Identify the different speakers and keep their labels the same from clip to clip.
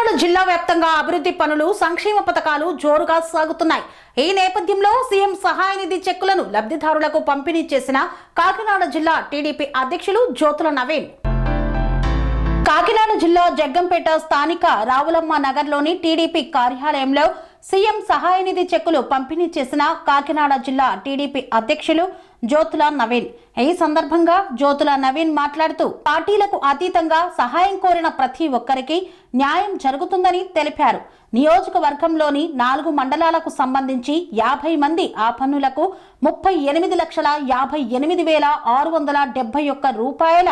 Speaker 1: కాకినాడ జిల్లా వ్యాప్తంగా అభివృద్ధి పనులు సంక్షేమ పథకాలు జోరుగా సాగుతున్నాయి. ఈ నేపథ్యంలో సీఎం సహాయ నిధి చెక్కులను లబ్ధిదారులకు పంపిణీ చేసిన కాకినాడ జిల్లా టీడీపీ అధ్యక్షులు జ్యోతుల నవీన్ కాకినాడ జిల్లా జగ్గంపేట స్థానిక రావులమ్మ నగర్లోని టీడీపీ కార్యాలయంలో సీఎం సహాయ నిధి చెక్కులు పంపిణీ చేసిన కాకినాడ జిల్లా టీడీపీ అధ్యక్షులు జ్యోతుల నవీన్. ఈ సందర్భంగా జ్యోతుల నవీన్ మాట్లాడుతూ పార్టీలకు అతీతంగా సహాయం కోరిన ప్రతి ఒక్కరికి న్యాయం జరుగుతుందని తెలిపారు. నియోజకవర్గంలోని 4 మండలాలకు సంబంధించి 50 మంది ఆ పన్నులకు 38,58,671 రూపాయల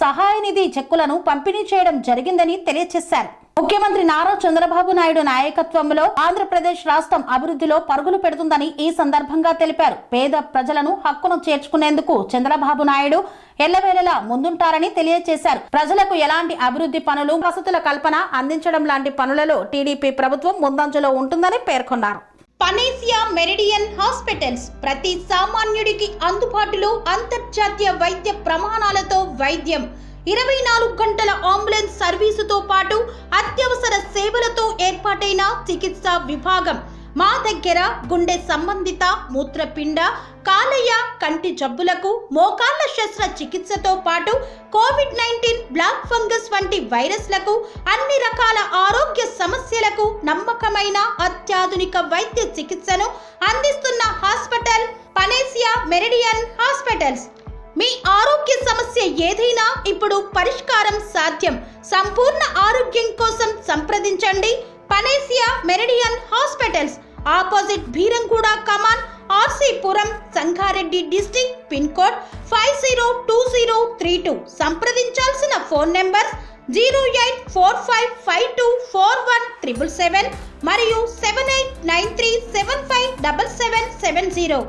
Speaker 1: సహాయ నిధి చెక్కులను పంపిణీ చేయడం జరిగిందని తెలియజేశారు. ముఖ్యమంత్రి నారా చంద్రబాబు నాయుడు నాయకత్వంలో ఆంధ్రప్రదేశ్ రాష్ట్రం అభివృద్ధిలో పరుగులు పెడుతుందని ఈ సందర్భంగా తెలిపారు. పేద ప్రజలను హక్కును చేర్చుకునేందుకు చంద్రబాబు నాయుడు ఎల్లవేళలా ముందుంటారని తెలియజేశారు. ప్రజలకు ఎలాంటి అభివృద్ధి పనులు, వసతుల కల్పన అందించడం లాంటి పనులలో టీడీపీ ప్రభుత్వం ముందంజలో ఉంటుందని పేర్కొన్నారు.
Speaker 2: పనేసియా మెరిడియన్ హాస్పిటల్స్ ప్రతి సామాన్యుడికి అందుబాటులో అంతర్జాతీయ వైద్య ప్రమాణాలతో వైద్యం, 24 గంటల అంబులెన్స్ సర్వీసుతో పాటు అత్యవసర సేవలతో ఏర్పాటైన చికిత్సా విభాగం. మా దగ్గర గుండె సంబంధిత, మూత్రపిండ, కాలేయ, కంటి జబ్బులకు, మోకాళ్ల శస్త్ర చికిత్సతో పాటు కోవిడ్-19, బ్లాక్ ఫంగస్ వంటి వైరస్లకు, అన్ని రకాల ఆరోగ్య సమస్యలకు నమ్మకమైన అత్యాధునిక వైద్య చికిత్సను అందిస్తున్న హాస్పిటల్ పనేసియా మెరిడియన్ హాస్పిటల్స్. మీ ఆరోగ్య సమస్య ఏదైనా ఇప్పుడు పరిష్కారం సాధ్యం. సంపూర్ణ ఆరోగ్యం కోసం సంప్రదించండి Panacea Meridian hospitals, opposite Bheeramguda Kaman, RC Puram, Sangareddy district, pin code 502032. సంప్రదించాల్సిన ఫోన్ నెంబర్ 0845524177 మరియు 7893757770.